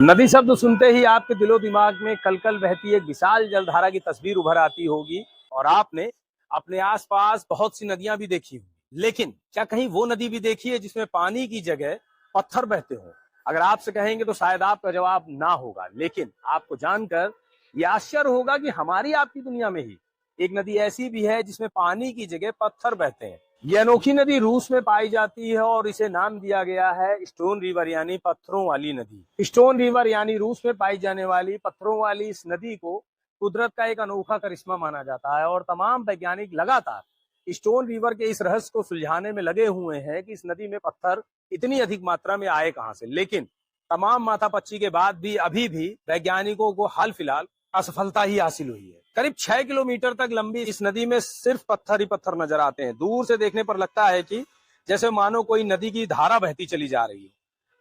नदी शब्द सुनते ही आपके दिलो दिमाग में कल कल बहती एक विशाल जलधारा की तस्वीर उभर आती होगी और आपने अपने आसपास बहुत सी नदियां भी देखी होंगी। लेकिन क्या कहीं वो नदी भी देखी है जिसमें पानी की जगह पत्थर बहते हो? अगर आपसे कहेंगे तो शायद आपका जवाब ना होगा, लेकिन आपको जानकर ये आश्चर्य होगा कि हमारी आपकी दुनिया में ही एक नदी ऐसी भी है जिसमें पानी की जगह पत्थर बहते हैं। ये अनोखी नदी रूस में पाई जाती है और इसे नाम दिया गया है स्टोन रिवर यानी पत्थरों वाली नदी। स्टोन रिवर यानी रूस में पाई जाने वाली पत्थरों वाली इस नदी को कुदरत का एक अनोखा करिश्मा माना जाता है और तमाम वैज्ञानिक लगातार स्टोन रिवर के इस रहस्य को सुलझाने में लगे हुए हैं कि इस नदी में पत्थर इतनी अधिक मात्रा में आए कहां से। लेकिन तमाम माथापच्ची के बाद भी अभी भी वैज्ञानिकों को हाल फिलहाल असफलता ही हासिल हुई है। करीब 6 किलोमीटर तक लंबी इस नदी में सिर्फ पत्थर ही पत्थर नजर आते हैं। दूर से देखने पर लगता है कि जैसे मानो कोई नदी की धारा बहती चली जा रही है।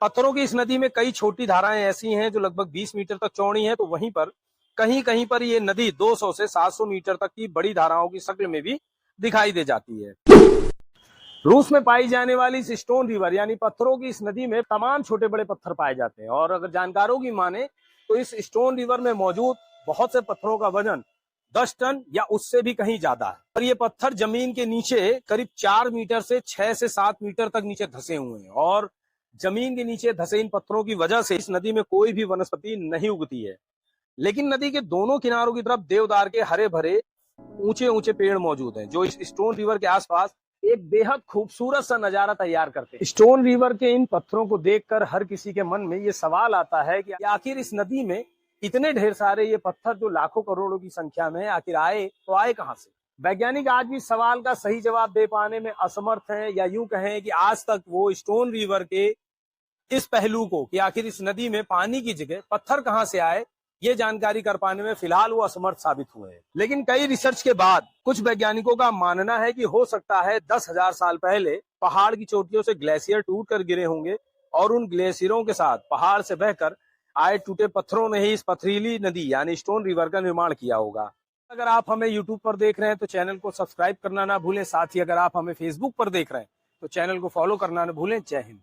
पत्थरों की इस नदी में कई छोटी धाराएं ऐसी हैं जो लगभग 20 मीटर तक चौड़ी हैं, तो वहीं पर कहीं कहीं पर ये नदी 200 से 700 मीटर तक की बड़ी धाराओं की शक्ल में भी दिखाई दे जाती है। रूस में पाई जाने वाली इस स्टोन रिवर यानी पत्थरों की इस नदी में तमाम छोटे बड़े पत्थर पाए जाते हैं और अगर जानकारों की माने तो इस स्टोन रिवर में मौजूद बहुत से पत्थरों का वजन 10 टन या उससे भी कहीं ज्यादा है और ये पत्थर जमीन के नीचे करीब 4 मीटर से 6 से 7 मीटर तक नीचे धंसे हुए हैं और जमीन के नीचे धंसे इन पत्थरों की वजह से इस नदी में कोई भी वनस्पति नहीं उगती है। लेकिन नदी के दोनों किनारों की तरफ देवदार के हरे भरे ऊंचे ऊंचे पेड़ मौजूद हैं जो इस स्टोन रिवर के आसपास एक बेहद खूबसूरत सा नजारा तैयार करते हैं। स्टोन रिवर के इन पत्थरों को देखकर हर किसी के मन में ये सवाल आता है कि आखिर इस नदी में इतने ढेर सारे ये पत्थर जो लाखों करोड़ों की संख्या में आखिर आए तो आए कहां से? वैज्ञानिक आज भी सवाल का सही जवाब दे पाने में असमर्थ हैं, या यूं कहें कि आज तक वो स्टोन रिवर के इस पहलू को कि आखिर इस नदी में पानी की जगह पत्थर कहां से आए ये जानकारी कर पाने में फिलहाल वो असमर्थ साबित हुए हैं। लेकिन कई रिसर्च के बाद कुछ वैज्ञानिकों का मानना है कि हो सकता है 10,000 साल पहले पहाड़ की चोटियों से ग्लेशियर टूट कर गिरे होंगे और उन ग्लेशियरों के साथ पहाड़ से बहकर आए टूटे पत्थरों ने ही इस पथरीली नदी यानी स्टोन रिवर का निर्माण किया होगा। अगर आप हमें यूट्यूब पर देख रहे हैं तो चैनल को सब्सक्राइब करना ना भूलें। साथ ही अगर आप हमें फेसबुक पर देख रहे हैं तो चैनल को फॉलो करना ना भूलें। जय हिंद।